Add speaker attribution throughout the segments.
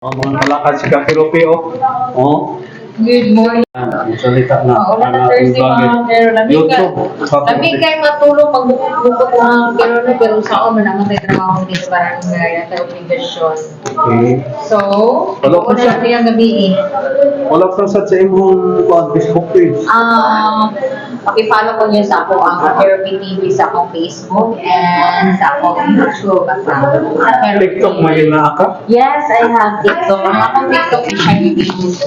Speaker 1: Mga kalakad si Kakiropi, oh.
Speaker 2: Good morning.
Speaker 1: Salita na.
Speaker 2: Wala na Thursday mga pero lamig kay matulog pag bukod mga pero sa ako naman may trabaho dito parang television.
Speaker 1: Okay.
Speaker 2: So,
Speaker 1: Wala
Speaker 2: ako
Speaker 1: pa siya.
Speaker 2: na yung gabi eh.
Speaker 1: Wala pa sa imong Facebook page.
Speaker 2: Pakipollow ko niyo sa ako ang Therapy TV sa akong Facebook and sa akong YouTube at sa
Speaker 1: TikTok may na ka?
Speaker 2: Yes, I have TikTok. Ang akong TikTok is Shiny Business.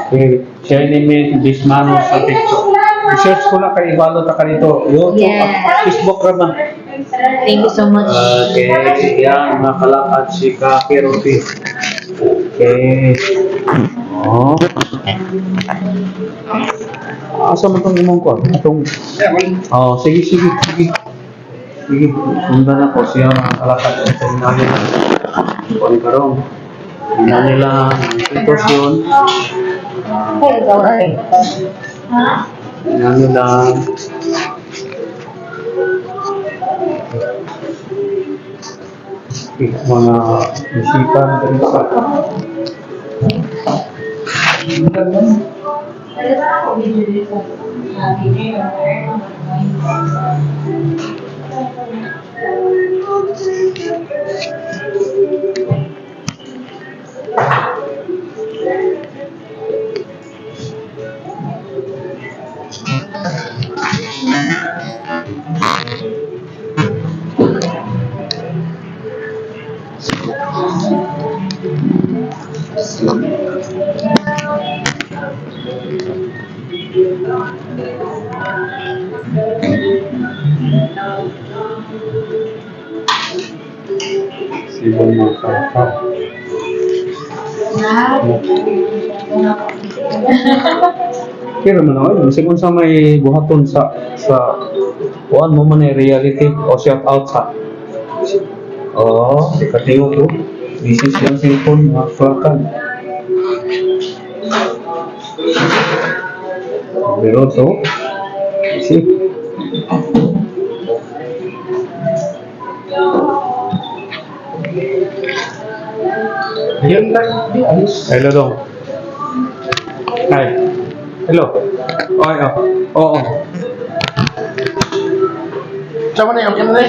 Speaker 1: Okay. Share ni me Bismano sa TikTok. I-search ko na kay Ibalo ta kanito. YouTube,
Speaker 2: Yes.
Speaker 1: Facebook raman.
Speaker 2: Thank you so much.
Speaker 1: Okay. Yan, mga kalakad si Kakiropi. Okay. Oh. Asa man itong imong ko? Itong... Oh, sige. Sige. Sundan ako siya mga kalakad. Ito na nila. Kung karong. Hindi nila ang sitwasyon. Hindi nila mga bisita dari sa ibang mga kalakad. Pero man ako, siguro sa may buhaton sa kuan mo man ay reality o shout out sa katiyo to. This is yung cellphone mga kalakad. Pero to, see? Hello dong. Hi. Hello. Ay, oo.
Speaker 3: Sama na yung kinalay.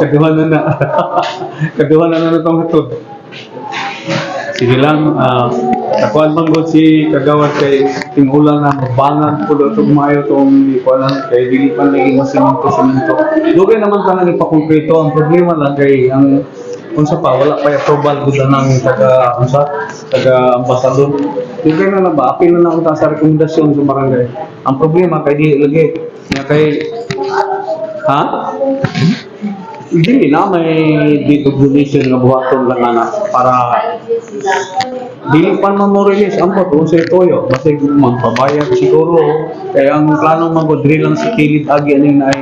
Speaker 1: Kaduhan na. Kaduhan na itong hatod. Sige lang, nakuhan bang god si kagawad kay tingulan na mabangan po daw itong maayo itong ikuanan kay dili pa naging masiminto. Dugay naman pa nang ipakonkreto. Ang problema lang kay ang unsa pa wala pa approval gud ng taga ambasador. Dugay na ba apil na unta sa rekomendasyon sa barangay. Ang problema kay di lagi nga kay hindi na may dito donation nga buhaton lang na para dili pa ma-release ang photo sa toyo basta magpabayad siguro kaya ang plano mag-drill lang si Kilid agi aning ay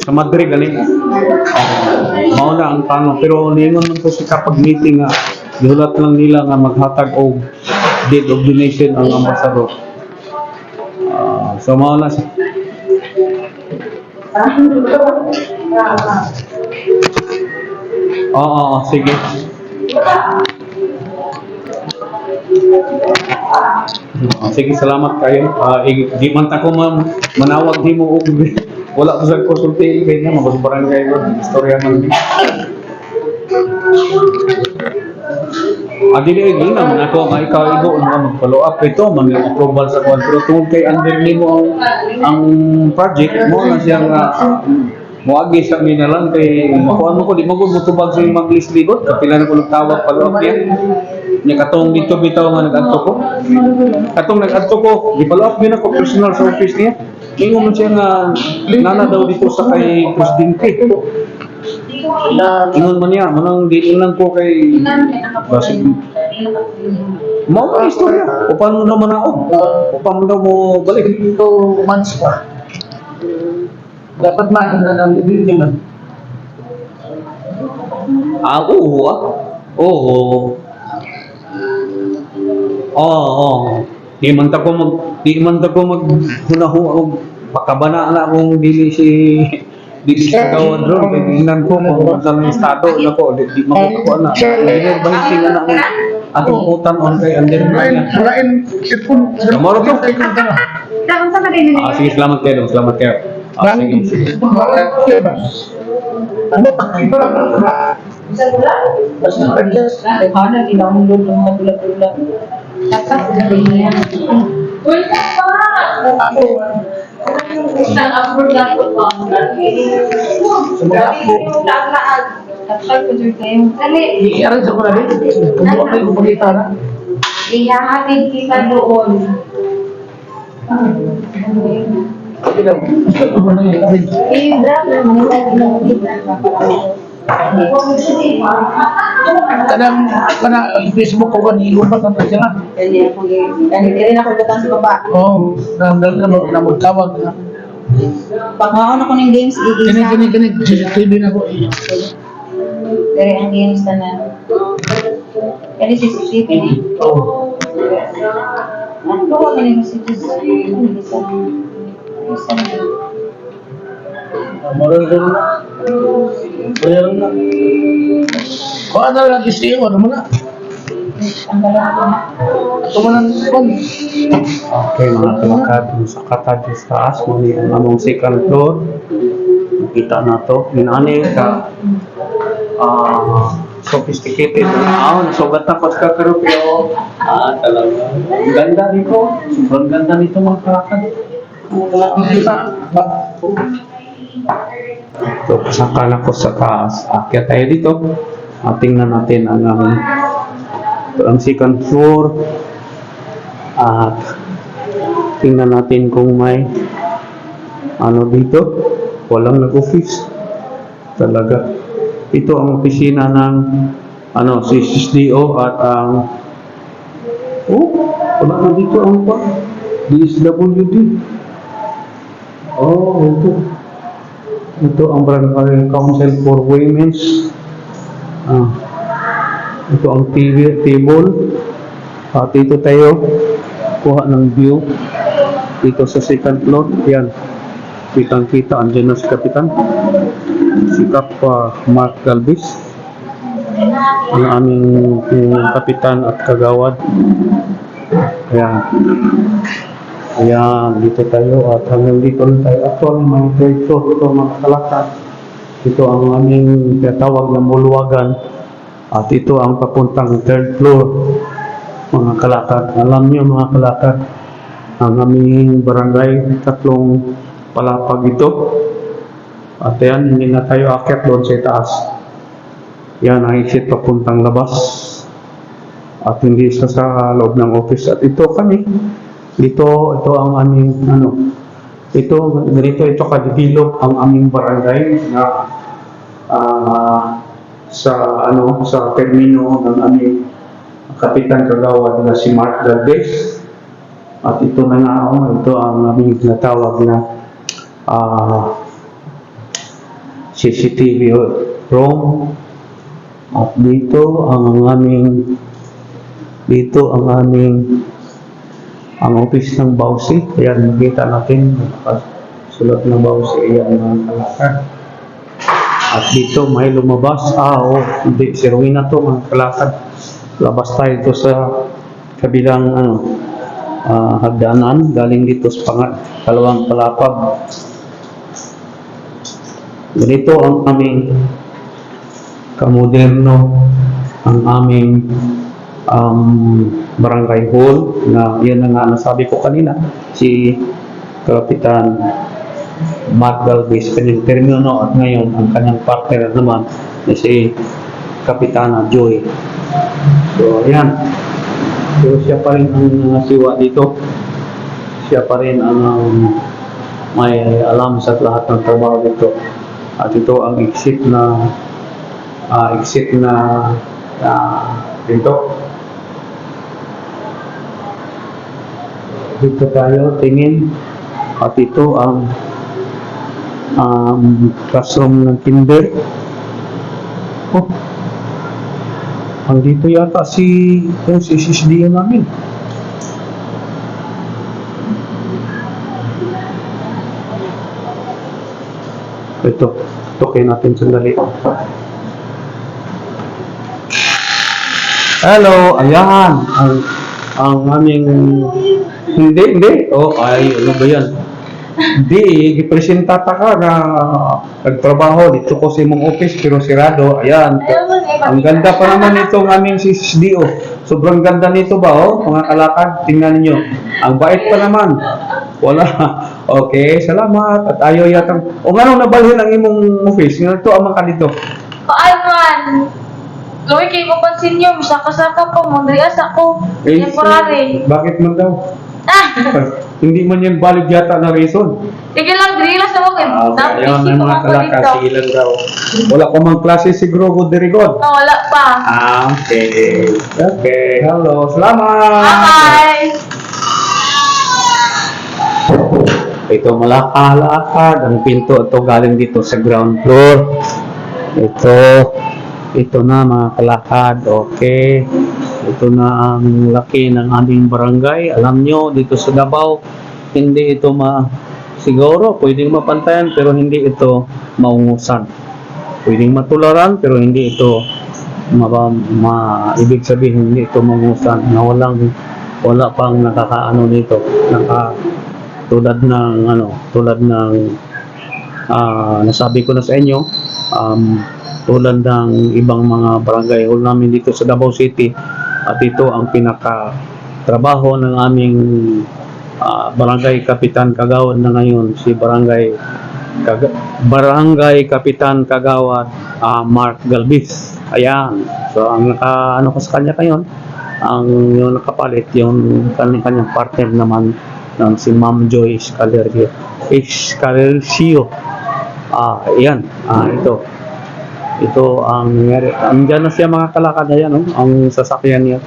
Speaker 1: sa Madrid galing mao na ang plano pero ningon man ko si kapag meeting nga gihulat lang nila nga maghatag og deed of donation ang ambasador so mao na si sige. Sige, salamat kayo. Di man ta ko manawag di mo og wala ko sa konsulti kay nga mabasbaran kayo istorya man. Dili ay naman ako nga ikaw igo nga mag-follow up ito man yung approval sa kwan pero tungod kay under nimo ang project mo na siya nga muagi sa mina lang kay makuha mo ko di magud mo tubag sa mag-list libot kapila na ko nagtawag follow up yan nya katong dito bitaw nga nag-adto ko katong nag-adto ko di follow up din ako personal sa office niya ingon mo siya nga nana daw dito sa kay presidente ingon man niya manang di lang ko kay basig mau ka istorya upan mo naman ako upan mo daw mo balik
Speaker 3: 2 months pa. Dapat makita ng video man.
Speaker 1: Oo. Di man ta ko mag hunahuna og pakabana na akong dili Di kagawad ron, tingnan ko kung saan ang estado na ko, di makukuha na. Engineer banking na naman. Atong utan on kay engineer banking.
Speaker 3: Walain, ipon.
Speaker 1: Namoro to.
Speaker 2: Saan sa kanila
Speaker 1: Ah, sige, salamat kayo. Salamat kayo. Ah, sige.
Speaker 3: Ano pa? Basta adjust.
Speaker 2: Hana, ginahulog ng mga bulat-bulat. Tapos, ganyan. Uy,
Speaker 3: Ako,
Speaker 2: isang upward na po ba?
Speaker 3: Sumaga po.
Speaker 2: Tapos ko dyan kayo. Dali,
Speaker 3: i-arrange ako na rin. Kumuha kayo kung pagkita na.
Speaker 2: ihahatid kita doon.
Speaker 3: Okay lang. Ano na yun?
Speaker 2: I-drop na mo.
Speaker 3: Kanang Facebook ko kanilo pa tanong siya nga.
Speaker 2: Dahil rin ako butang sa baba.
Speaker 3: Oo, na magtawag na.
Speaker 2: Pagkaon ako ng games,
Speaker 3: Kini, CCTV na ko.
Speaker 2: Dari ang games na na. Kaya CCTV ni.
Speaker 3: Oo.
Speaker 2: Ano ba ka ng CCTV? Isa na.
Speaker 3: Moral ko na. Kaya lang na. Kung ano lang isiyo, ano mo na.
Speaker 2: Ang dalawa ko na.
Speaker 3: Ito mo lang kon.
Speaker 1: Okay, mga kalakad, sa katag sa taas, muli ang among second floor. Kita na to. Minani ka sophisticated na nasugat na pas ka pero talaga. Ang ganda dito. Sobrang ganda nito mga kalakad. So, pasangka na ko sa taas. Akyat tayo dito. Tingnan natin ang second floor. At tingnan natin kung may ano dito. Walang nag-office. Talaga. Ito ang opisina ng si SSDO at ang wala na dito ang DSWD. Ito ang Barangay Council for Women's. Ito ang TV table. At dito tayo kuha ng view dito sa second floor. Yan. Kitang-kita andyan na si Kapitan. Si Kap Mark Galvez. Ang aming kapitan at kagawad. Ayan. Ayan, dito tayo at hanggang dito lang tayo. Actually, mga third floor ito mga kalakad. Ito ang aming tinatawag na muluwagan. At ito ang papuntang third floor mga kalakad. Alam niyo mga kalakad, ang aming barangay, 3 palapag ito. At yan, hindi na tayo akyat doon sa taas. Yan ang exit papuntang labas. At hindi isa sa loob ng office. At ito kami. Ito ang aming ito ka-develop ang aming barangay na sa termino ng aming kapitan kagawad na si Mark Galvez. At ito na nga ito ang aming tinatawag na CCTV room. At dito ang office ng Bausi. Ayan, makita natin sulat ng Bausi. Ayan mga kalakad. At dito may lumabas. Hindi, si Rowena to mga kalakad. Labas tayo ito sa kabilang hagdanan. Galing dito sa kalawang palapag. Ganito ang aming kamoderno, ang aming barangay hall na yun na nga nasabi ko kanina, si Kapitan Mark Galvez kanyang termino at ngayon ang kanyang partner naman na si Kapitana Joy. So ayan, so siya pa rin ang siwa dito, siya pa rin ang may alam sa lahat ng trabaho dito. At ito ang exit na dito. Dito tayo tingin. At ito ang classroom ng kinder. Andito yata si SSDO namin. Ito, tukay natin sandali. Hello, ayan. Ang aming... Hindi. Oh, ay, ano ba yan? Hindi, gipresentata ka na nagtrabaho dito ko sa imong office pero sirado. Ayan. Ang ganda pa naman itong aming CSDO. Sobrang ganda nito ba, oh? Mga kalakad, tingnan niyo. Ang bait pa naman. Wala. Okay, salamat. At ayaw yatang... O nga nung nabalhin ang imong office, nga ito ang mga dito.
Speaker 2: Paan. Gawin kayo ko pansin nyo, saka-saka pa, mandrias ako. Temporary.
Speaker 1: Bakit man daw? Hindi man yan valid yata na reason.
Speaker 2: Sige lang, grilas na mo kayo.
Speaker 1: Ayun, may mga kalakad, silang daw. Wala ko mang klase siguro, good derigod.
Speaker 2: Wala pa.
Speaker 1: Okay. Okay, hello. Salamat!
Speaker 2: Bye-bye!
Speaker 1: Ito malakad. Ang pinto ito galing dito sa ground floor. Ito na mga kalakad. Okay. Ito na ang laki ng aming barangay. Alam nyo, dito sa Davao, hindi ito siguro, pwedeng mapantayan, pero hindi ito maungusan. Pwedeng matularan, pero hindi ito ibig sabihin, hindi ito maungusan. Na wala pang nakakaano dito. Tulad ng nasabi ko na sa inyo, tulad ng ibang mga barangay hall namin dito sa Davao City, at ito ang pinaka-trabaho ng aming barangay Kapitan Kagawad na ngayon, si Barangay Kapitan Kagawad Mark Galvis. Ayan. So, ang ko sa kanya ngayon, yung nakapalit, yung kanyang partner naman ng si Ma'am Joy Escalerio. Ayan. Ito ang nangyari. Andyan na siya mga kalakad na yan, ang sasakyan niya.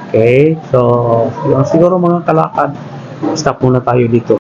Speaker 1: Okay, so siguro mga kalakad, stop muna tayo dito.